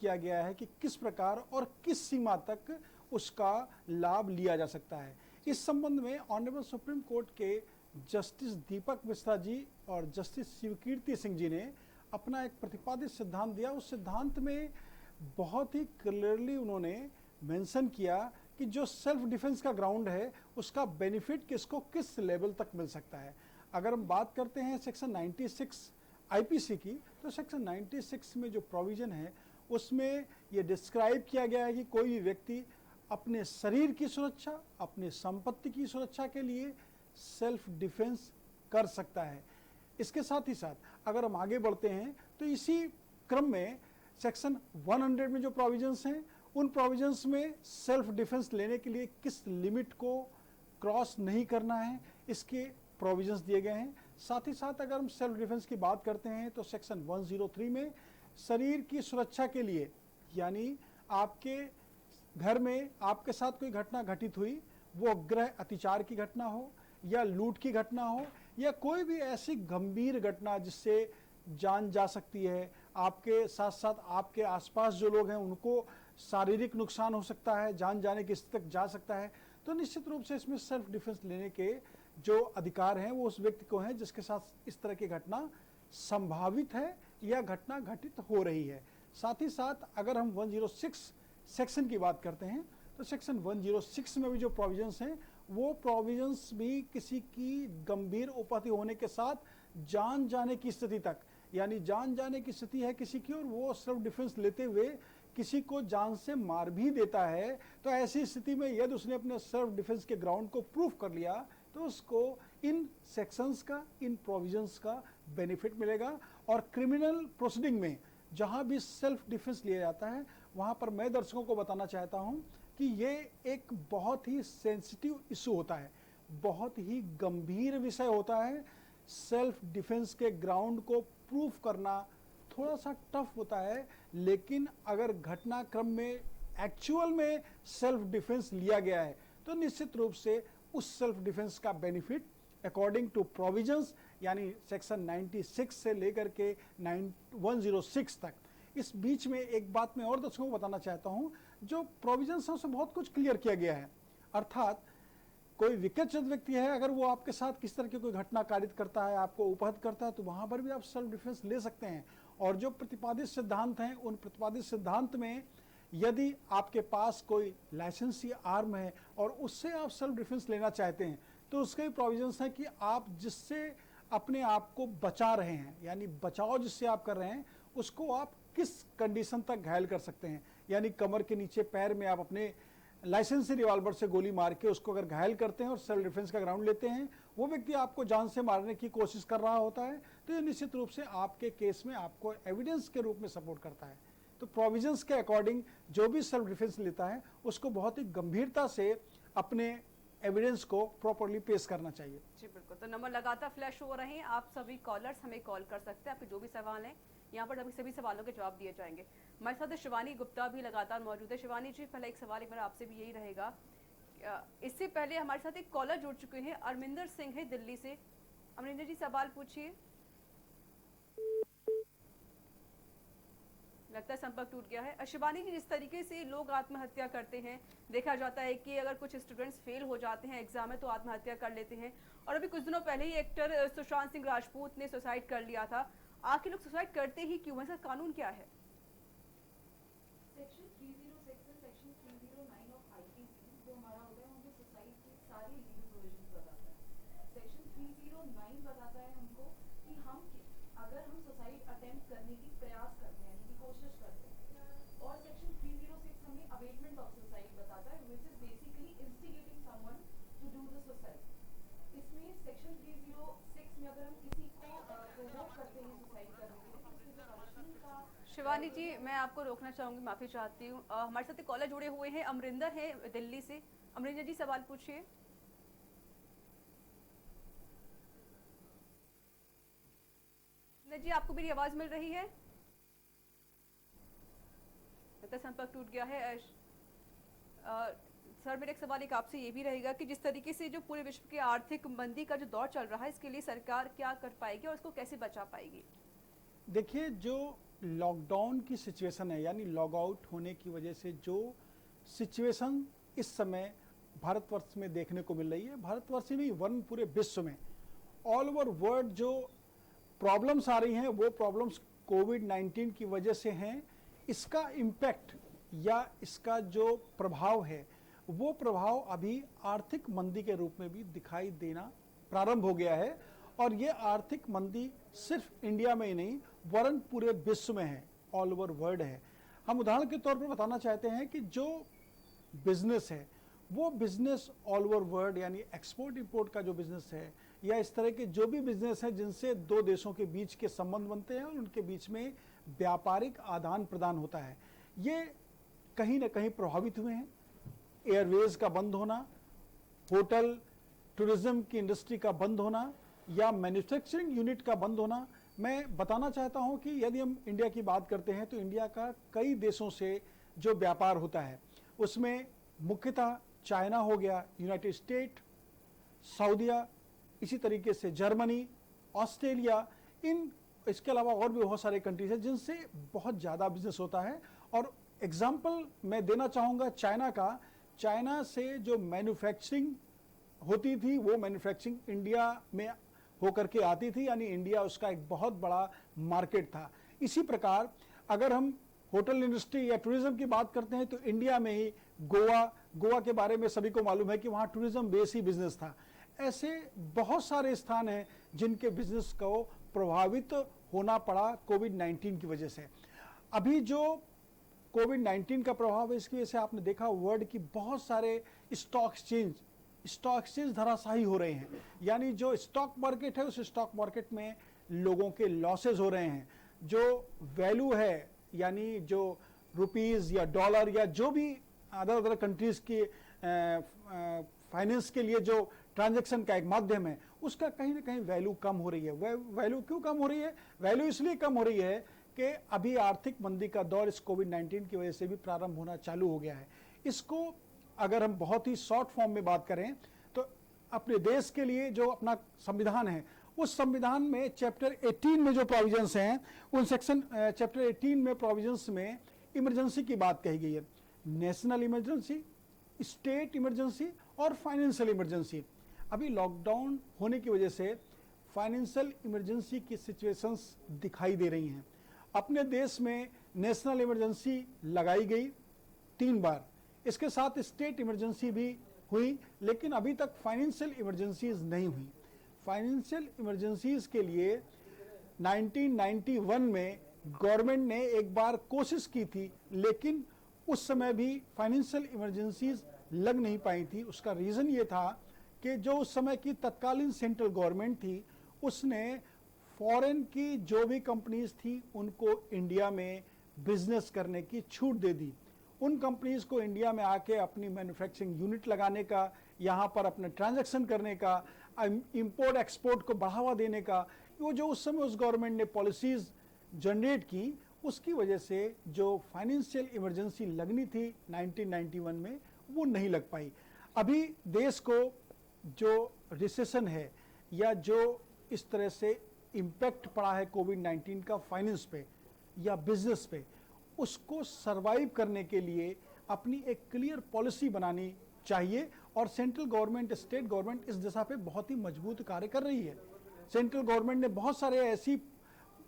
किया गया है कि किस प्रकार और किस सीमा तक उसका लाभ लिया जा सकता है। इस संबंध में ऑनरेबल सुप्रीम कोर्ट के जस्टिस दीपक मिश्रा जी और जस्टिस शिवकीर्ति सिंह जी ने अपना एक प्रतिपादित सिद्धांत दिया। उस सिद्धांत में बहुत ही क्लियरली उन्होंने मेंशन किया कि जो सेल्फ डिफेंस का ग्राउंड है उसका बेनिफिट किसको किस लेवल तक मिल सकता है। अगर हम बात करते हैं सेक्शन 96 आईपीसी की, तो सेक्शन 96 में जो प्रोविजन है उसमें ये डिस्क्राइब किया गया है कि कोई भी व्यक्ति अपने शरीर की सुरक्षा, अपने संपत्ति की सुरक्षा के लिए सेल्फ डिफेंस कर सकता है। इसके साथ ही साथ अगर हम आगे बढ़ते हैं तो इसी क्रम में सेक्शन 100 में जो प्रोविजंस हैं उन प्रोविजंस में सेल्फ डिफेंस लेने के लिए किस लिमिट को क्रॉस नहीं करना है इसके प्रोविजंस दिए गए हैं। साथ ही साथ अगर हम सेल्फ डिफेंस की बात करते हैं तो सेक्शन 103 में शरीर की सुरक्षा के लिए, यानी आपके घर में आपके साथ कोई घटना घटित हुई, वो गृह अतिचार की घटना हो या लूट की घटना हो या कोई भी ऐसी गंभीर घटना जिससे जान जा सकती है, आपके साथ साथ आपके आसपास जो लोग हैं उनको शारीरिक नुकसान हो सकता है, जान जाने की स्थिति तक जा सकता है, तो निश्चित रूप से इसमें सेल्फ डिफेंस लेने के जो अधिकार हैं वो उस व्यक्ति को हैं जिसके साथ इस तरह की घटना संभावित है या घटना घटित हो रही है। साथ ही साथ अगर हम 106 सेक्शन की बात करते हैं तो सेक्शन 106 में भी जो प्रोविजंस हैं वो प्रोविजंस भी किसी की गंभीर उपहति होने के साथ जान जाने की स्थिति तक, यानी जान जाने की स्थिति है किसी की और वो सेल्फ डिफेंस लेते हुए किसी को जान से मार भी देता है, तो ऐसी स्थिति में यदि उसने अपने सेल्फ डिफेंस के ग्राउंड को प्रूफ कर लिया तो उसको इन सेक्शंस का, इन प्रोविजंस का बेनिफिट मिलेगा। और क्रिमिनल प्रोसीडिंग में जहां भी सेल्फ डिफेंस लिया जाता है वहां पर मैं दर्शकों को बताना चाहता हूं कि ये एक बहुत ही सेंसिटिव इशू होता है, बहुत ही गंभीर विषय होता है। सेल्फ डिफेंस के ग्राउंड को प्रूफ करना थोड़ा सा टफ होता है, लेकिन अगर घटनाक्रम में एक्चुअल में सेल्फ डिफेंस लिया गया है तो निश्चित रूप से उस सेल्फ डिफेंस का बेनिफिट अकॉर्डिंग टू प्रोविजंस, यानी सेक्शन 96 से लेकर के 106 तक। इस बीच में एक बात मैं और दर्शकों को बताना चाहता हूं, जो प्रोविजंस है उसमें बहुत कुछ क्लियर किया गया है। अर्थात कोई विकटचंद व्यक्ति है, अगर वो आपके साथ किस तरह की कोई घटना कारित करता है, आपको उपहत करता है, तो वहां पर भी आप सेल्फ डिफेंस ले सकते हैं। और जो प्रतिपादित सिद्धांत हैं उन प्रतिपादित सिद्धांत में यदि आपके पास कोई लाइसेंसी आर्म है और उससे आप सेल्फ डिफेंस लेना चाहते हैं तो उसके भी प्रोविजंस हैं कि आप जिससे अपने आप को बचा रहे हैं, यानी बचाव जिससे आप कर रहे हैं उसको आप किस कंडीशन तक घायल कर सकते हैं। यानी कमर के नीचे पैर में आप अपने लाइसेंसी रिवॉल्वर से गोली मार के उसको अगर घायल करते हैं और सेल्फ डिफेंस का ग्राउंड लेते हैं, वो व्यक्ति आपको जान से मारने की कोशिश कर रहा होता है, तो ये निश्चित रूप से आपके केस में आपको एविडेंस के रूप में सपोर्ट करता है। तो प्रोविजंस के अकॉर्डिंग जो भी सेल्फ डिफेंस लेता है उसको बहुत ही गंभीरता से अपने एविडेंस को प्रॉपर्ली पेश करना चाहिए। जी बिल्कुल, तो नंबर लगातार फ्लैश हो रहे हैं, आप सभी कॉलर्स हमें कॉल कर सकते हैं, आपके जो भी सवाल हैं यहाँ पर अभी सभी सवालों के जवाब दिए जाएंगे। हमारे साथ शिवानी गुप्ता भी लगातार मौजूद है। शिवानी जी, पहले एक सवाल एक मेरा आपसे भी यही रहेगा, इससे पहले हमारे साथ एक कॉलर जुड़ चुके हैं, अरमिंदर सिंह है दिल्ली से। अमरिंदर जी सवाल पूछिए। लगता है संपर्क टूट गया है। शिवानी जी, जिस तरीके से लोग आत्महत्या करते हैं, देखा जाता है कि अगर कुछ स्टूडेंट्स फेल हो जाते हैं एग्जाम में तो आत्महत्या कर लेते हैं, और अभी कुछ दिनों पहले ही एक्टर सुशांत सिंह राजपूत ने सुसाइड कर लिया था। आखिर लोग सुसाइड करते ही क्यों? ऐसा कानून क्या है? सेक्शन 306 सेक्शन 309 ऑफ आईपीसी जो हमारा होता है उनके सुसाइड की सारी लीगल प्रोविजंस बताता है। सेक्शन 309 बताता है हमको कि अगर हम सुसाइड अटेम्प्ट करने की प्रयास करते हैं, यानी कि कोशिश करते हैं, और सेक्शन 306 हमें अबेटमेंट ऑफ सुसाइड बताता है, which is basically instigating someone to do the suicide. इसमें सेक्शन 306 में अगर हम किसी को प्रोवोक करते हैं सुसाइड करने के लिए तो उसके जो पनिशमेंट का। शिवानी जी, मैं आपको रोकना चाहूंगी, माफी चाहती हूँ। हमारे साथ कॉलर जुड़े हुए हैं, अमरिंदर है दिल्ली से। अमरिंदर जी सवाल पूछिए। जी, आपको मेरी आवाज मिल रही है? लगता है संपर्क टूट गया है। सर, मेरा एक सवाल एक आपसे ये भी रहेगा कि जिस तरीके से जो पूरे विश्व की आर्थिक मंदी का जो दौर चल रहा है, इसके लिए सरकार क्या कर पाएगी और इसको कैसे बचा पाएगी? देखिए, जो लॉकडाउन की सिचुएशन है, यानी लॉग आउट होने की वजह से जो सिचुएशन इस समय भारतवर्ष में देखने को मिल रही है, भारतवर्ष ही नहीं वरन पूरे विश्व में ऑल ओवर वर्ल्ड जो प्रॉब्लम्स आ रही हैं वो प्रॉब्लम्स कोविड-19 की वजह से हैं। इसका इम्पैक्ट या इसका जो प्रभाव है वो प्रभाव अभी आर्थिक मंदी के रूप में भी दिखाई देना प्रारंभ हो गया है, और ये आर्थिक मंदी सिर्फ इंडिया में ही नहीं वरन पूरे विश्व में है, ऑल ओवर वर्ल्ड है। हम उदाहरण के तौर पर बताना चाहते हैं कि जो बिजनेस है वो बिजनेस ऑल ओवर वर्ल्ड यानी एक्सपोर्ट इंपोर्ट का जो बिजनेस है या इस तरह के जो भी बिजनेस है जिनसे दो देशों के बीच के संबंध बनते हैं और उनके बीच में व्यापारिक आदान प्रदान होता है, ये कहीं ना कहीं प्रभावित हुए हैं। एयरवेज का बंद होना, होटल टूरिज्म की इंडस्ट्री का बंद होना या मैन्युफैक्चरिंग यूनिट का बंद होना। मैं बताना चाहता हूं कि यदि हम इंडिया की बात करते हैं तो इंडिया का कई देशों से जो व्यापार होता है उसमें मुख्यतः चाइना हो गया, यूनाइटेड स्टेट, सऊदीया, इसी तरीके से जर्मनी, ऑस्ट्रेलिया, इसके अलावा और भी बहुत सारे कंट्रीज हैं जिनसे बहुत ज़्यादा बिजनेस होता है। और एग्जाम्पल मैं देना चाहूँगा चाइना का। चाइना से जो मैन्युफैक्चरिंग होती थी वो मैन्युफैक्चरिंग इंडिया में होकर के आती थी, यानी इंडिया उसका एक बहुत बड़ा मार्केट था। इसी प्रकार अगर हम होटल इंडस्ट्री या टूरिज्म की बात करते हैं तो इंडिया में ही गोवा के बारे में सभी को मालूम है कि वहाँ टूरिज्म बेस ही बिजनेस था। ऐसे बहुत सारे स्थान हैं जिनके बिजनेस को प्रभावित होना पड़ा कोविड-19 की वजह से। अभी जो कोविड-19 का प्रभाव है इसकी वजह से आपने देखा वर्ल्ड की बहुत सारे स्टॉक एक्सचेंज धराशायी हो रहे हैं, यानी जो स्टॉक मार्केट है उस स्टॉक मार्केट में लोगों के लॉसेज हो रहे हैं। जो वैल्यू है यानी जो रुपीस या डॉलर या जो भी अदर कंट्रीज की फाइनेंस के लिए जो ट्रांजैक्शन का एक माध्यम है उसका कहीं ना कहीं वैल्यू कम हो रही है। वैल्यू क्यों कम हो रही है? वैल्यू इसलिए कम हो रही है कि अभी आर्थिक मंदी का दौर इस कोविड-19 की वजह से भी प्रारंभ होना चालू हो गया है। इसको अगर हम बहुत ही शॉर्ट फॉर्म में बात करें तो अपने देश के लिए जो अपना संविधान है उस संविधान में चैप्टर 18 में जो प्रोविजंस हैं उन सेक्शन चैप्टर 18 में प्रोविजंस में इमरजेंसी की बात कही गई है। नेशनल इमरजेंसी, स्टेट इमरजेंसी और फाइनेंशियल इमरजेंसी। अभी लॉकडाउन होने की वजह से फाइनेंशियल इमरजेंसी की सिचुएशंस दिखाई दे रही हैं। अपने देश में नेशनल इमरजेंसी लगाई गई 3 बार, इसके साथ स्टेट इमरजेंसी भी हुई, लेकिन अभी तक फाइनेंशियल इमरजेंसीज नहीं हुई। फाइनेंशियल इमरजेंसीज के लिए 1991 में गवर्नमेंट ने एक बार कोशिश की थी, लेकिन उस समय भी फाइनेंशियल इमरजेंसीज लग नहीं पाई थी। उसका रीज़न ये था कि जो उस समय की तत्कालीन सेंट्रल गवर्नमेंट थी उसने फॉरेन की जो भी कंपनीज थी उनको इंडिया में बिजनेस करने की छूट दे दी। उन कंपनीज को इंडिया में आके अपनी मैन्युफैक्चरिंग यूनिट लगाने का, यहाँ पर अपने ट्रांजैक्शन करने का, इंपोर्ट एक्सपोर्ट को बढ़ावा देने का, वो जो उस समय उस गवर्नमेंट ने पॉलिसीज जनरेट की उसकी वजह से जो फाइनेंशियल इमरजेंसी लगनी थी 1991 में वो नहीं लग पाई। अभी देश को जो रिसेशन है या जो इस तरह से इम्पैक्ट पड़ा है कोविड-19 का फाइनेंस पे या बिजनेस पे, उसको सरवाइव करने के लिए अपनी एक क्लियर पॉलिसी बनानी चाहिए और सेंट्रल गवर्नमेंट, स्टेट गवर्नमेंट इस दिशा पे बहुत ही मजबूत कार्य कर रही है। सेंट्रल गवर्नमेंट ने बहुत सारे ऐसी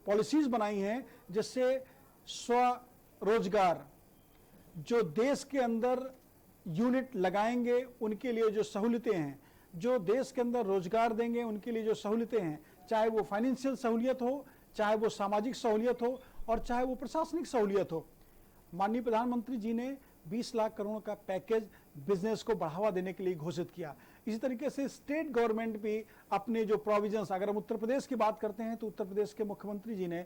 पॉलिसीज बनाई हैं जिससे स्वरोजगार, जो देश के अंदर यूनिट लगाएंगे उनके लिए जो सहूलियतें हैं, जो देश के अंदर रोजगार देंगे उनके लिए जो सहूलियतें हैं, चाहे वो फाइनेंशियल सहूलियत हो, चाहे वो सामाजिक सहूलियत हो और चाहे वो प्रशासनिक सहूलियत हो। माननीय प्रधानमंत्री जी ने 20 लाख करोड़ का पैकेज बिजनेस को बढ़ावा देने के लिए घोषित किया। इसी तरीके से स्टेट गवर्नमेंट भी अपने जो प्रोविजंस, अगर हम उत्तर प्रदेश की बात करते हैं तो उत्तर प्रदेश के मुख्यमंत्री जी ने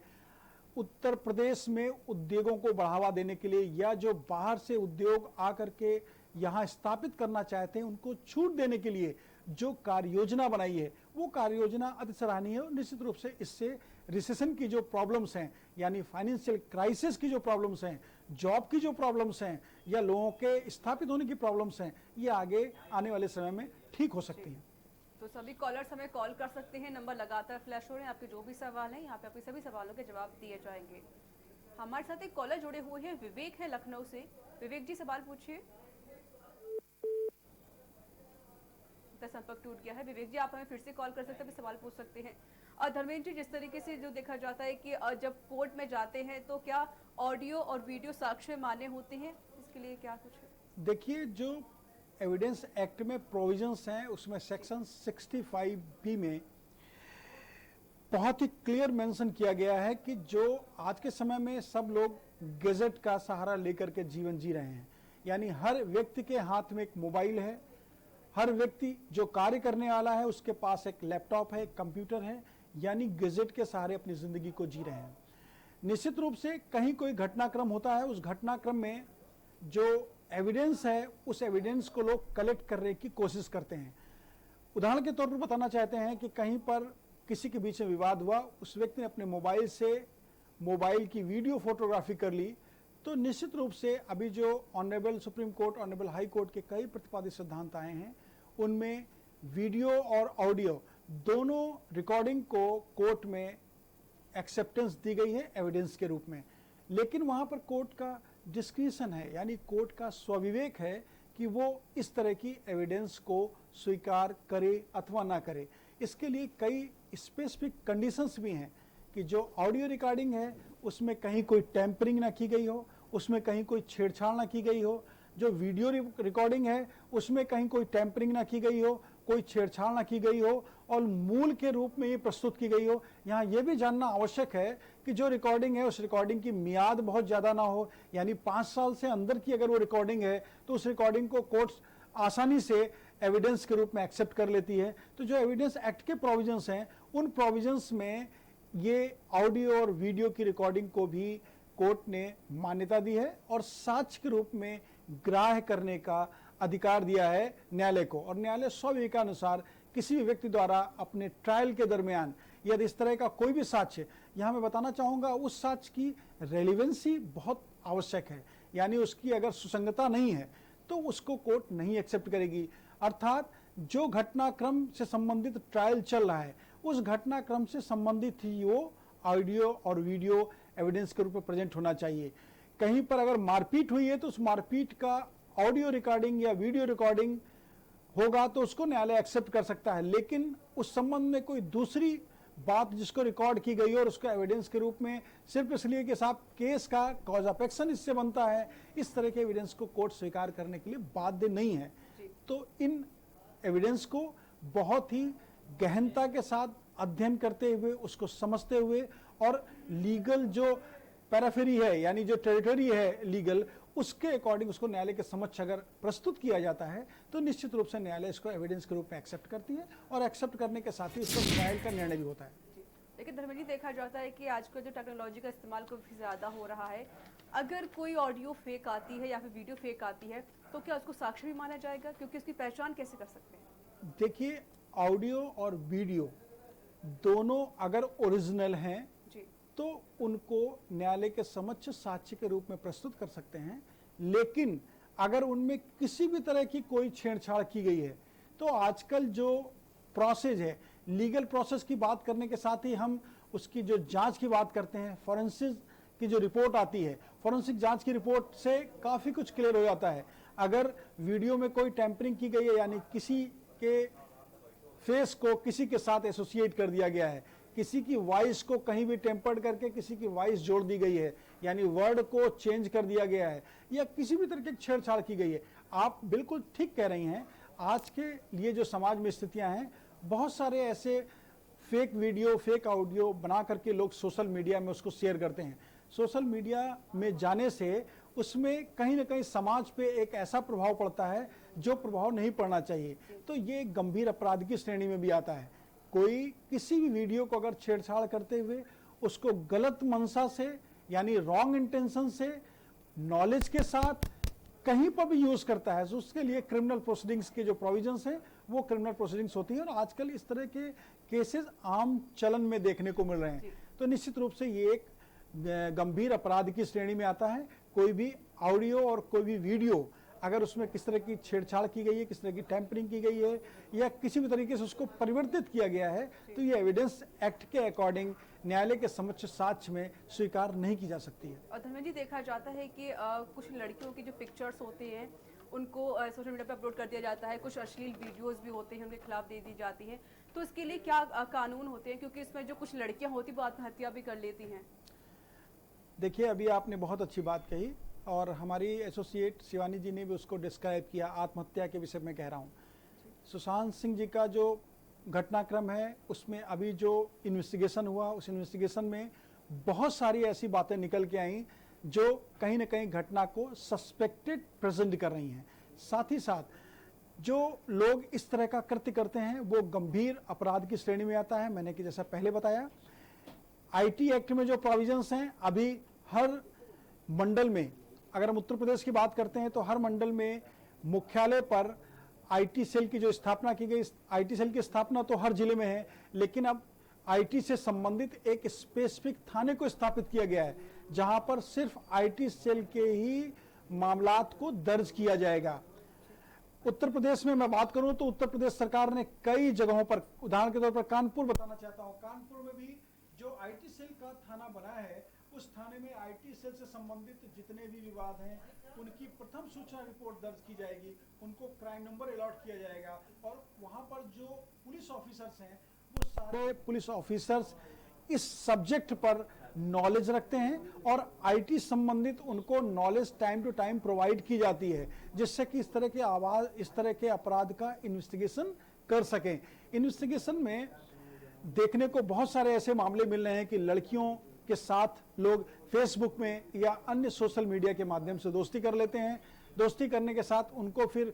उत्तर प्रदेश में उद्योगों को बढ़ावा देने के लिए या जो बाहर से उद्योग आकर के यहाँ स्थापित करना चाहते हैं उनको छूट देने के लिए जो कार्य योजना बनाई है वो कार्य योजना अति सराहनीय है। और निश्चित रूप से इससे रिसेशन की जो प्रॉब्लम्स हैं यानी फाइनेंशियल क्राइसिस की जो प्रॉब्लम्स हैं, जॉब की जो प्रॉब्लम्स हैं या लोगों के स्थापित होने की प्रॉब्लम्स हैं, ये आगे आने वाले समय में ठीक हो सकती हैं। तो सभी कॉलर्स हमें कॉल कर सकते हैं, नंबर लगातार फ्लैश हो रहे हैं। आपके जो भी सवाल हैं यहाँ पे आपके सभी सवालों के जवाब दिए जाएंगे। हमारे साथ एक कॉलर जुड़े हुए हैं, विवेक है लखनऊ से। विवेक जी सवाल पूछिए। संपर्क टूट गया है। विवेक जी आप हमें फिर से कॉल कर सकते हैं, सवाल पूछ सकते हैं। और धर्मेंद्र जी, जिस तरीके से जो देखा जाता है कि जब कोर्ट में जाते हैं तो क्या ऑडियो और वीडियो साक्ष्य मान्य होते हैं, इसके लिए क्या कुछ है? देखिए, जो एविडेंस एक्ट में प्रोविजंस हैं उसमें सेक्शन 65B में बहुत ही क्लियर मेंशन किया गया है कि जो आज के समय में सब लोग गैजेट का सहारा लेकर के जीवन जी रहे हैं, यानी हर व्यक्ति के हाथ में एक मोबाइल है, हर व्यक्ति जो कार्य करने वाला है उसके पास एक लैपटॉप है, एक कंप्यूटर है, यानी गैजेट के सहारे अपनी जिंदगी को जी रहे हैं। निश्चित रूप से कहीं कोई घटनाक्रम होता है, उस घटनाक्रम में जो एविडेंस है उस एविडेंस को लोग कलेक्ट करने की कोशिश करते हैं। उदाहरण के तौर पर बताना चाहते हैं कि कहीं पर किसी के बीच में विवाद हुआ, उस व्यक्ति ने अपने मोबाइल से मोबाइल की वीडियो फोटोग्राफी कर ली, तो निश्चित रूप से अभी जो honourable supreme court, honourable high court के कई प्रतिपादित सिद्धांत आए हैं उनमें वीडियो और ऑडियो दोनों रिकॉर्डिंग को कोर्ट में एक्सेप्टेंस दी गई है एविडेंस के रूप में। लेकिन वहां पर कोर्ट का डिस्क्रिशन है, यानी कोर्ट का स्वविवेक है कि वो इस तरह की एविडेंस को स्वीकार करे अथवा ना करे। इसके लिए कई स्पेसिफिक कंडीशंस भी हैं कि जो ऑडियो रिकॉर्डिंग है उसमें कहीं कोई टेम्परिंग ना की गई हो, उसमें कहीं कोई छेड़छाड़ ना की गई हो। जो वीडियो रिकॉर्डिंग है उसमें कहीं कोई टेम्परिंग ना की गई हो, कोई छेड़छाड़ ना की गई हो और मूल के रूप में ये प्रस्तुत की गई हो। यहाँ ये भी जानना आवश्यक है कि जो रिकॉर्डिंग है उस रिकॉर्डिंग की मियाद बहुत ज़्यादा ना हो, यानी 5 साल से अंदर की अगर वो रिकॉर्डिंग है तो उस रिकॉर्डिंग को कोर्ट आसानी से एविडेंस के रूप में एक्सेप्ट कर लेती है। तो जो एविडेंस एक्ट के प्रोविजंस हैं उन प्रोविजंस में ये ऑडियो और वीडियो की रिकॉर्डिंग को भी कोर्ट ने मान्यता दी है और साक्ष्य के रूप में ग्राह्य करने का अधिकार दिया है न्यायालय को। और न्यायालय स्वविवेकानुसार किसी भी व्यक्ति द्वारा अपने ट्रायल के दरमियान यदि इस तरह का कोई भी साक्ष्य, यहाँ मैं बताना चाहूँगा उस साक्ष्य की रेलिवेंसी बहुत आवश्यक है, यानी उसकी अगर सुसंगता नहीं है तो उसको कोर्ट नहीं एक्सेप्ट करेगी। अर्थात जो घटनाक्रम से संबंधित ट्रायल चल रहा है उस घटनाक्रम से संबंधित ही वो ऑडियो और वीडियो एविडेंस के रूप में प्रेजेंट होना चाहिए। कहीं पर अगर मारपीट हुई है तो उस मारपीट का ऑडियो रिकॉर्डिंग या वीडियो रिकॉर्डिंग होगा तो उसको न्यायालय एक्सेप्ट कर सकता है, लेकिन उस संबंध में कोई दूसरी बात जिसको रिकॉर्ड की गई और उसको एविडेंस के रूप में सिर्फ इसलिए कि साहब केस का कॉज ऑफ एक्शन इससे बनता है, इस तरह के एविडेंस को कोर्ट स्वीकार करने के लिए बाध्य नहीं है। तो इन एविडेंस को बहुत ही गहनता के साथ अध्ययन करते हुए, उसको समझते हुए और लीगल जो पैराफेरी है यानी जो टेरिटरी है लीगल, उसके अकॉर्डिंग उसको न्यायालय के समक्ष अगर प्रस्तुत किया जाता है तो निश्चित रूप से न्यायालय इसको एविडेंस के रूप में एक्सेप्ट करती है और एक्सेप्ट करने के साथ ही उसको ट्रायल का निर्णय भी होता है। लेकिन धर्मेंद्र जी, देखा जाता है कि आजकल जो टेक्नोलॉजी का इस्तेमाल काफ़ी ज़्यादा हो रहा है, अगर कोई ऑडियो फेक आती है या फिर वीडियो फेक आती है तो क्या उसको साक्ष्य भी माना जाएगा, क्योंकि उसकी पहचान कैसे कर सकते हैं? देखिए, ऑडियो और वीडियो दोनों अगर ओरिजिनल हैं तो उनको न्यायालय के समक्ष साक्ष्य के रूप में प्रस्तुत कर सकते हैं, लेकिन अगर उनमें किसी भी तरह की कोई छेड़छाड़ की गई है तो आजकल जो प्रोसेस है, लीगल प्रोसेस की बात करने के साथ ही हम उसकी जो जांच की बात करते हैं, फॉरेंसिक की जो रिपोर्ट आती है, फॉरेंसिक जांच की रिपोर्ट से काफ़ी कुछ क्लियर हो जाता है। अगर वीडियो में कोई टेम्परिंग की गई है, यानी किसी के फेस को किसी के साथ एसोसिएट कर दिया गया है, किसी की वॉइस को कहीं भी टेम्पर्ड करके किसी की वॉइस जोड़ दी गई है, यानी वर्ड को चेंज कर दिया गया है, या किसी भी तरह की छेड़छाड़ की गई है, आप बिल्कुल ठीक कह रही हैं। आज के लिए जो समाज में स्थितियां हैं, बहुत सारे ऐसे फेक वीडियो, फेक ऑडियो बना करके लोग सोशल मीडिया में उसको शेयर करते हैं। सोशल मीडिया में जाने से उसमें कहीं ना कहीं समाज पे एक ऐसा प्रभाव पड़ता है जो प्रभाव नहीं पड़ना चाहिए, तो ये गंभीर अपराध की श्रेणी में भी आता है। कोई किसी भी वीडियो को अगर छेड़छाड़ करते हुए उसको गलत मंशा से यानी रॉन्ग इंटेंशन से नॉलेज के साथ कहीं पर भी यूज करता है तो उसके लिए क्रिमिनल प्रोसीडिंग्स के जो प्रोविजंस हैं वो क्रिमिनल प्रोसीडिंग्स होती हैं, और आजकल इस तरह के केसेस आम चलन में देखने को मिल रहे हैं। तो निश्चित रूप से ये एक गंभीर अपराध की श्रेणी में आता है। कोई भी ऑडियो और कोई भी वीडियो अगर उसमें किस तरह की छेड़छाड़ की गई है, किस तरह की टैंपरिंग की गई है या किसी भी तरीके से उसको परिवर्तित किया गया है, तो ये एविडेंस एक्ट के अकॉर्डिंग न्यायालय के समक्ष साक्ष्य में स्वीकार नहीं की जा सकती है। और धर्मेंद्र जी, देखा जाता है कि कुछ लड़कियों की जो पिक्चर्स होते हैं उनको सोशल मीडिया पे अपलोड कर दिया जाता है, कुछ अश्लील वीडियोस भी होते हैं उनके खिलाफ दे दी जाती है, तो इसके लिए क्या कानून होते हैं, क्योंकि इसमें जो कुछ लड़कियां होती वो आत्महत्या भी कर लेती हैं। देखिए, अभी आपने बहुत अच्छी बात कही और हमारी एसोसिएट शिवानी जी ने भी उसको डिस्क्राइब किया, आत्महत्या के विषय में कह रहा हूँ। सुशांत सिंह जी का जो घटनाक्रम है उसमें अभी जो इन्वेस्टिगेशन हुआ, उस इन्वेस्टिगेशन में बहुत सारी ऐसी बातें निकल के आई जो कहीं ना कहीं घटना को सस्पेक्टेड प्रेजेंट कर रही हैं। साथ ही साथ जो लोग इस तरह का कृत्य करते हैं वो गंभीर अपराध की श्रेणी में आता है। मैंने कि जैसा पहले बताया, आईटी एक्ट में जो प्रोविजंस हैं, अभी हर मंडल में, अगर हम उत्तर प्रदेश की बात करते हैं तो हर मंडल में मुख्यालय पर आईटी सेल की जो स्थापना की गई, आईटी सेल की स्थापना तो हर जिले में है, लेकिन अब आईटी से संबंधित एक स्पेसिफिक थाने को स्थापित किया गया है जहां पर सिर्फ आईटी सेल के ही मामलात को दर्ज किया जाएगा। उत्तर प्रदेश में मैं बात करूं तो उत्तर प्रदेश सरकार ने कई जगहों पर, उदाहरण के तौर पर कानपुर बताना चाहता हूं, कानपुर में भी जो आईटी सेल का थाना बना है उस थाने में आईटी सेल से संबंधित जितने भी विवाद हैं उनकी प्रथम सूचना रिपोर्ट दर्ज की जाएगी, उनको क्राइम नंबर अलॉट किया जाएगा और वहां पर जो पुलिस ऑफिसर्स हैं वो सारे पुलिस ऑफिसर्स इस सब्जेक्ट पर नॉलेज रखते हैं और आईटी संबंधित उनको knowledge time to time provide की जाती है, जिससे कि इस तरह के अपराध का इन्वेस्टिगेशन कर सकें। इन्वेस्टिगेशन में देखने को बहुत सारे ऐसे मामले मिल रहे हैं कि लड़कियों के साथ लोग फेसबुक में या अन्य सोशल मीडिया के माध्यम से दोस्ती कर लेते हैं। दोस्ती करने के साथ उनको फिर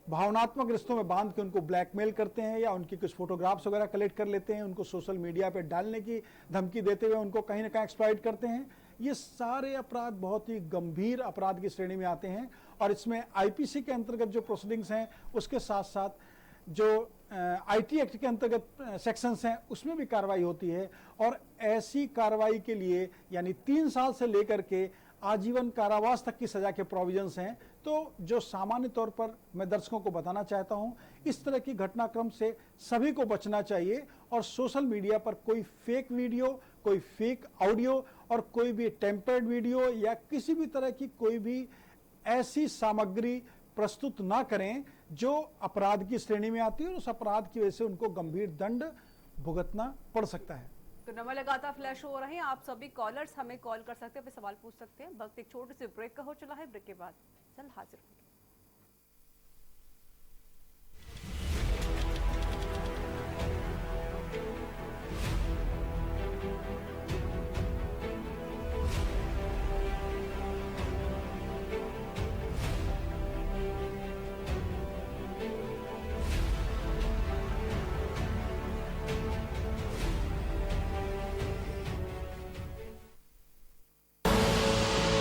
भावनात्मक रिश्तों में बांध के उनको ब्लैकमेल करते हैं या उनकी कुछ फोटोग्राफ्स वगैरह कलेक्ट कर लेते हैं, उनको सोशल मीडिया पे डालने की धमकी देते हुए उनको कहीं ना कहीं एक्सप्लॉइट करते हैं। ये सारे अपराध बहुत ही गंभीर अपराध की श्रेणी में आते हैं और इसमें आईपीसी के अंतर्गत जो प्रोसीडिंग्स हैं उसके साथ साथ जो आईटी एक्ट के अंतर्गत सेक्शंस हैं उसमें भी कार्रवाई होती है और ऐसी कार्रवाई के लिए यानी 3 साल से लेकर के आजीवन कारावास तक की सजा के प्रोविजंस हैं। तो जो सामान्य तौर पर मैं दर्शकों को बताना चाहता हूं, इस तरह की घटनाक्रम से सभी को बचना चाहिए और सोशल मीडिया पर कोई फेक वीडियो, कोई फेक ऑडियो और कोई भी टेम्पर्ड वीडियो या किसी भी तरह की कोई भी ऐसी सामग्री प्रस्तुत ना करें जो अपराध की श्रेणी में आती है और उस अपराध की वजह से उनको गंभीर दंड भुगतना पड़ सकता है। तो नंबर लगातार फ्लैश हो रहे हैं, आप सभी कॉलर्स हमें कॉल कर सकते हैं, अपने सवाल पूछ सकते हैं। वक्त एक छोटे से ब्रेक का हो चला है, ब्रेक के बाद जल्द हाजिर होंगे।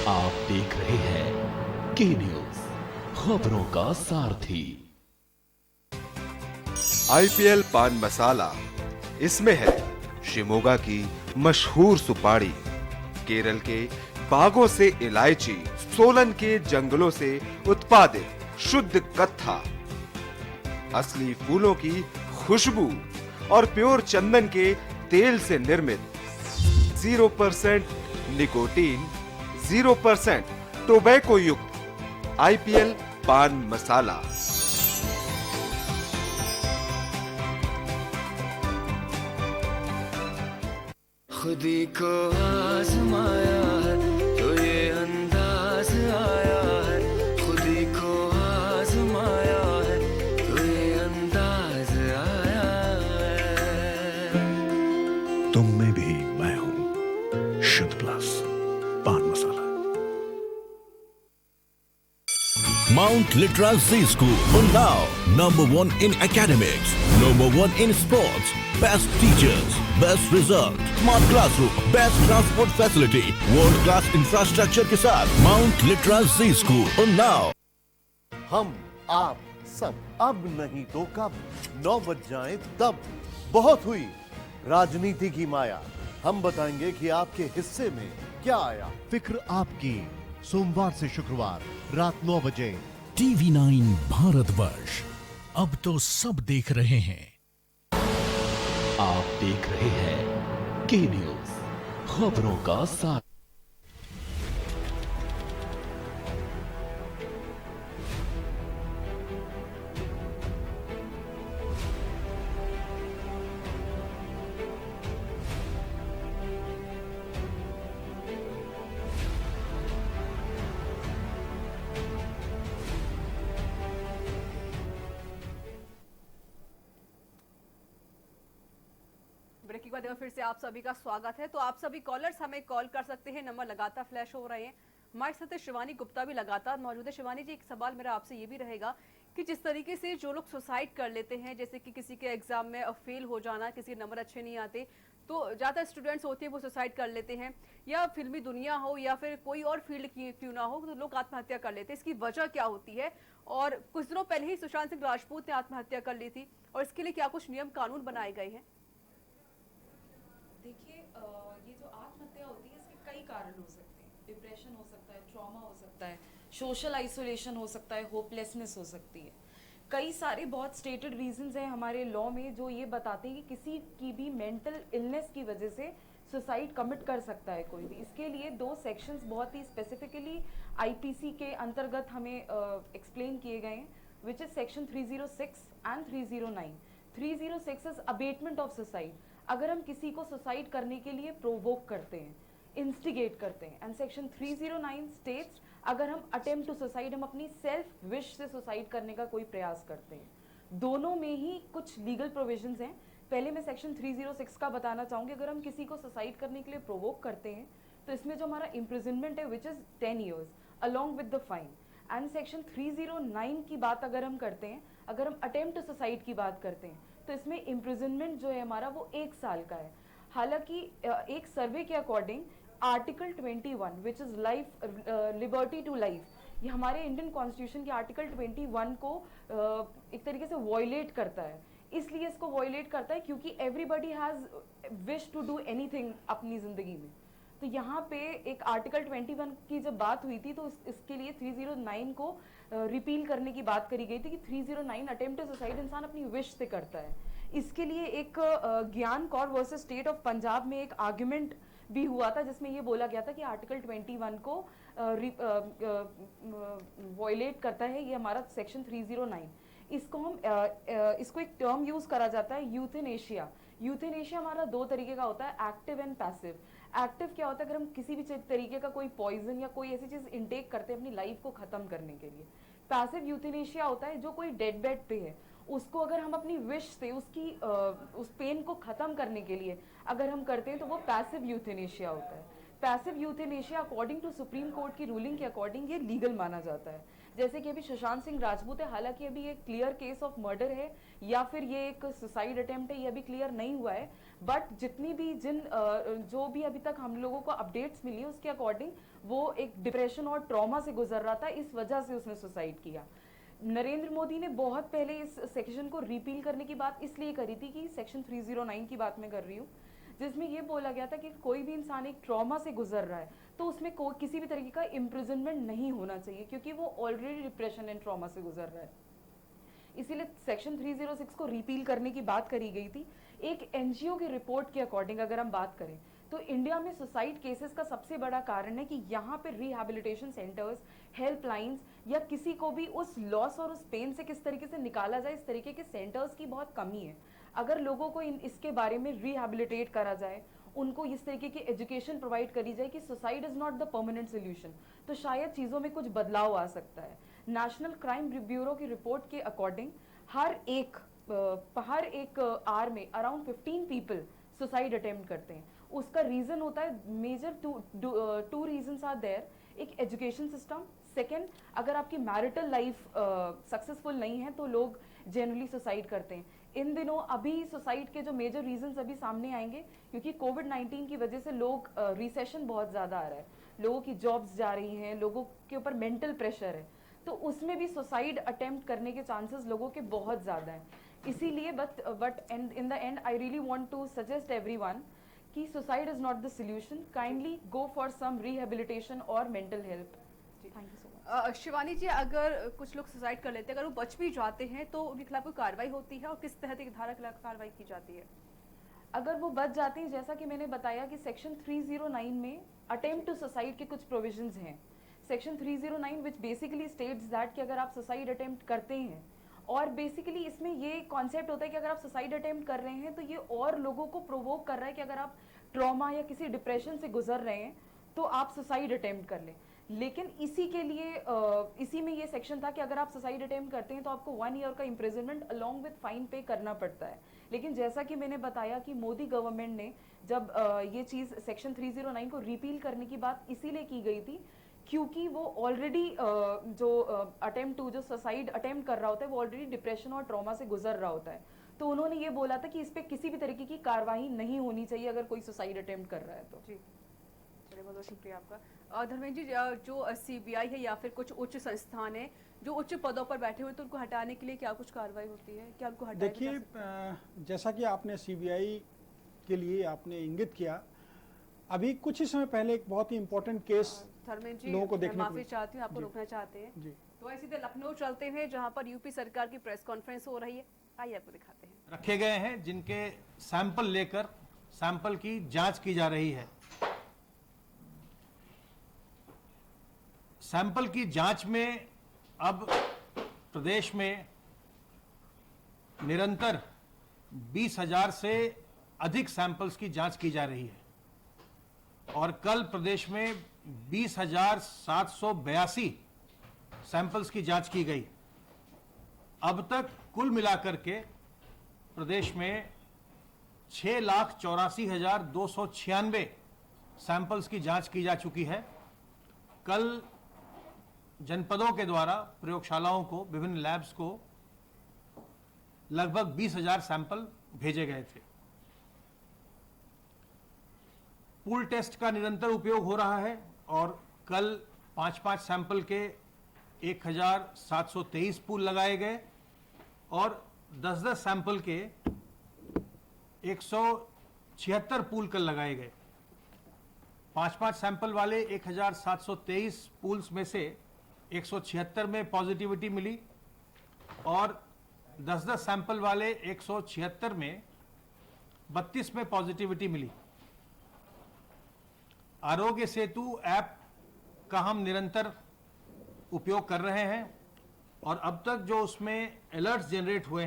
आप देख रहे हैं के न्यूज, खबरों का सारथी। आईपीएल पान मसाला, इसमें है शिमोगा की मशहूर सुपारी, केरल के बागों से इलायची, सोलन के जंगलों से उत्पादित शुद्ध कत्था, असली फूलों की खुशबू और प्योर चंदन के तेल से निर्मित 0% निकोटीन, 0% टोबैको युक्त आईपीएल पान मसाला। खुदी को आजमाया है तो ये अंदाज आया है, खुदी को आजमाया है तो ये अंदाज आया है। तुम में भी मैं हूं, शुद्ध प्लस पान मसाला। Mount Litra Z School, Unnao, #1 in academics, #1 in sports, best teachers, best result, smart classroom, best transport facility, world class infrastructure के साथ Mount Litra Z School, Unnao। हम आप सब अब नहीं तो कब, 9 बज जाए तब। बहुत हुई राजनीति की माया, हम बताएंगे कि आपके हिस्से में क्या आया। फिक्र आपकी, सोमवार से शुक्रवार रात 9 बजे TV9 भारतवर्ष, अब तो सब देख रहे हैं। आप देख रहे हैं के न्यूज, खबरों का साथ। ब्रेक के बाद एक बार फिर से आप सभी का स्वागत है। तो आप सभी कॉलर्स हमें कॉल कर सकते हैं, नंबर लगातार फ्लैश हो रहे हैं। हमारे साथ शिवानी गुप्ता भी लगातार मौजूद है। शिवानी जी, एक सवाल मेरा आपसे ये भी रहेगा कि जिस तरीके से जो लोग सुसाइड कर लेते हैं, जैसे कि किसी के एग्जाम में फेल हो जाना, किसी के नंबर अच्छे नहीं आते, तो ज़्यादा स्टूडेंट्स होते हैं वो सुसाइड कर लेते हैं, या फिल्मी दुनिया हो या फिर कोई और फील्ड क्यों ना हो, तो लोग आत्महत्या कर लेते हैं। इसकी वजह क्या होती है? और कुछ दिनों पहले ही सुशांत सिंह राजपूत ने आत्महत्या कर ली थी, और इसके लिए क्या कुछ नियम कानून बनाए गए हैं? देखिए, ये जो आत्महत्या होती है इसके कई कारण हो सकते हैं। डिप्रेशन हो सकता है, ट्रॉमा हो सकता है, सोशल आइसोलेशन हो सकता है, होपलेसनेस हो सकती है। कई सारे बहुत स्टेटेड रीजंस हैं हमारे लॉ में जो ये बताते हैं कि किसी की भी मेंटल इलनेस की वजह से सुसाइड कमिट कर सकता है कोई भी। इसके लिए 2 सेक्शंस बहुत ही स्पेसिफिकली आईपीसी के अंतर्गत हमें एक्सप्लेन किए गए हैं, which is section 306 and 309। 306 is abetment of suicide. अगर हम किसी को सुसाइड करने के लिए प्रोवोक करते हैं, इंस्टिगेट करते हैं। एंड सेक्शन 309 स्टेट्स अगर हम अटेम्प्ट टू सुसाइड, हम अपनी सेल्फ विश से सुसाइड करने का कोई प्रयास करते हैं। दोनों में ही कुछ लीगल प्रोविजंस हैं। पहले मैं सेक्शन 306 का बताना चाहूँगी। अगर हम किसी को सुसाइड करने के लिए प्रोवोक करते हैं तो इसमें जो हमारा इम्प्रिजनमेंट है which is 10 years along with the fine. And section 309 की बात अगर हम करते हैं, अगर हम अटेम्प्ट टू सुसाइड की बात करते हैं, तो इसमें इम्प्रिजनमेंट जो है हमारा वो 1 साल का है। हालांकि एक सर्वे के according article 21 which is life liberty to life, ये हमारे इंडियन कॉन्स्टिट्यूशन के आर्टिकल 21 को एक तरीके से वॉयलेट करता है। इसलिए इसको वॉयलेट करता है क्योंकि everybody has wish to do anything अपनी ज़िंदगी में। तो यहाँ पे एक आर्टिकल 21 की जब बात हुई थी तो इसके लिए 309 को रिपील करने की बात करी गई थी कि 309 अटेम्प्ट टू सुसाइड इंसान अपनी विश से करता है। इसके लिए एक ज्ञान Kaur versus state of Punjab में एक आर्ग्यूमेंट भी हुआ था जिसमें ये बोला गया था कि आर्टिकल 21 को वॉयलेट करता है ये हमारा सेक्शन 309। इसको हम इसको एक टर्म यूज करा जाता है यूथेनेशिया। यूथेनेशिया हमारा 2 तरीके का होता है, एक्टिव एंड पैसिव। एक्टिव क्या होता है? अगर हम किसी भी तरीके का कोई पॉइजन या कोई ऐसी चीज इनटेक करते हैं अपनी लाइफ को खत्म करने के लिए। पैसिव यूथेनेशिया होता है जो कोई डेड बेड पे है, उसको अगर हम अपनी विश से उसकी उस पेन को खत्म करने के लिए अगर हम करते हैं तो वो पैसिव यूथेनेशिया होता है। Passive euthanasia according to supreme court की रूलिंग के अकॉर्डिंग ये लीगल माना जाता है। जैसे कि अभी सुशांत सिंह राजपूत है, हालांकि अभी एक क्लियर केस ऑफ मर्डर है या फिर ये एक सुसाइड अटेम्प्ट है, ये अभी क्लियर नहीं हुआ है। बट जितनी भी जो भी अभी तक हम लोगों को अपडेट्स मिली है उसके अकॉर्डिंग वो एक डिप्रेशन और ट्रॉमा से गुजर रहा था, इस वजह से उसने सुसाइड किया। नरेंद्र मोदी ने बहुत पहले इस सेक्शन को रिपील करने की बात इसलिए करी थी कि सेक्शन 309 की बात मैं कर रही हूँ, जिसमें ये बोला गया था कि कोई भी इंसान एक ट्रॉमा से गुजर रहा है तो उसमें किसी भी तरीके का इम्प्रिजनमेंट नहीं होना चाहिए क्योंकि वो ऑलरेडी डिप्रेशन एंड ट्रॉमा से गुजर रहा है। इसीलिए सेक्शन 306 को रिपील करने की बात करी गई थी। एक एनजीओ की रिपोर्ट के अकॉर्डिंग अगर हम बात करें तो इंडिया में सुसाइड केसेस का सबसे बड़ा कारण है कि यहाँ पे रिहैबिलिटेशन सेंटर्स, हेल्पलाइंस या किसी को भी उस लॉस और उस पेन से किस तरीके से निकाला जाए, इस तरीके के सेंटर्स की बहुत कमी है। अगर लोगों को इसके बारे में रिहैबिलिटेट करा जाए, उनको इस तरीके की एजुकेशन प्रोवाइड करी जाए कि suicide is not the permanent solution, तो शायद चीज़ों में कुछ बदलाव आ सकता है। नेशनल क्राइम ब्यूरो की रिपोर्ट के अकॉर्डिंग हर एक आवर में अराउंड 15 पीपल सुसाइड अटेम्प्ट करते हैं। उसका रीजन होता है major two reasons are there. एक एजुकेशन सिस्टम, सेकेंड अगर आपकी मैरिटल लाइफ सक्सेसफुल नहीं है तो लोग जनरली सुसाइड करते हैं। इन दिनों अभी सुसाइड के जो मेजर रीजंस अभी सामने आएंगे क्योंकि कोविड-19 की वजह से लोग रिसेशन बहुत ज़्यादा आ रहा है, लोगों की जॉब्स जा रही हैं, लोगों के ऊपर मेंटल प्रेशर है, तो उसमें भी सुसाइड अटेम्प्ट करने के चांसेस लोगों के बहुत ज़्यादा हैं। इसीलिए but in the end I really want to suggest everyone कि suicide is not the solution, kindly go for some rehabilitation और mental help. Thank you so much. Shivani ji, अगर कुछ लोग सुसाइड कर लेते हैं, अगर वो बच भी जाते हैं तो उनके खिलाफ कोई कार्रवाई होती है और किस तरह की धारा के खिलाफ कार्रवाई की जाती है? अगर वो बच जाते हैं, जैसा कि मैंने बताया कि सेक्शन 309 में अटेम्प्ट टू सुसाइड के कुछ प्रोविजंस हैं। Section 309 which basically states that कि अगर आप सुसाइड अटेम्प्ट करते हैं, और बेसिकली इसमें ये कॉन्सेप्ट होता है कि अगर आप सुसाइड अटेम्प्ट कर रहे हैं तो ये और लोगों को प्रोवोक कर रहा है कि अगर आप ट्रॉमा या किसी डिप्रेशन से गुजर रहे हैं तो आप सुसाइड अटेम्प्ट कर लें। लेकिन इसी के लिए इसी में ये सेक्शन था कि अगर आप सुसाइड अटेम्प्ट करते हैं तो आपको 1 ईयर का इम्प्रिजनमेंट अलॉन्ग विद फाइन पे करना पड़ता है। लेकिन जैसा कि मैंने बताया कि मोदी गवर्नमेंट ने जब ये चीज़ सेक्शन 309 को रिपील करने की बात इसीलिए की गई थी क्योंकि वो ऑलरेडी जो अटेम्प्ट टू जो सुसाइड अटेम्प्ट कर रहा होता है वो ऑलरेडी डिप्रेशन और ट्रॉमा से गुजर रहा होता है। तो उन्होंने ये बोला था कि इस पर किसी भी तरीके की कार्रवाई नहीं होनी चाहिए अगर कोई सुसाइड अटेम्प्ट कर रहा है तो। जी, चलिए, बहुत बहुत शुक्रिया आपका। धर्मेंद्र जी, जो CBI है या फिर कुछ उच्च संस्थान है जो उच्च पदों पर बैठे हुए, तो उनको हटाने के लिए क्या कुछ कार्रवाई होती है? क्या उनको हटाया जा देखिए, सकता है? जैसा कि आपने CBI के लिए आपने इंगित किया, अभी कुछ ही समय पहले एक बहुत ही इम्पोर्टेंट केस धर्मेंद्र जी, लोगों को मैं देखने को माफी मिला। चाहती हूँ, आपको जी। रोकना चाहते हैं जी। तो ऐसे सीधे लखनऊ चलते हैं जहाँ पर यूपी सरकार की प्रेस कॉन्फ्रेंस हो रही है। आइए आपको दिखाते हैं। रखे गए हैं जिनके सैंपल लेकर सैंपल की जांच की जा रही है। सैंपल की जांच में अब प्रदेश में निरंतर 20,000 से अधिक सैंपल्स की जांच की जा रही है और कल प्रदेश में 20,782 सैंपल्स की जांच की गई। अब तक कुल मिलाकर के प्रदेश में 6,84,296 सैंपल्स की जांच की जा चुकी है। कल जनपदों के द्वारा प्रयोगशालाओं को, विभिन्न लैब्स को लगभग 20,000 सैंपल भेजे गए थे। पूल टेस्ट का निरंतर उपयोग हो रहा है और कल 5-5 सैंपल के 1,723 पूल लगाए गए और 10-10 सैंपल के 176 पूल कल लगाए गए। 5-5 सैंपल वाले 1,723 पूल्स में से 176 में पॉजिटिविटी मिली और 10-10 सैंपल वाले 176 में 32 में पॉजिटिविटी मिली। आरोग्य सेतु ऐप का हम निरंतर उपयोग कर रहे हैं और अब तक जो उसमें अलर्ट्स जनरेट हुए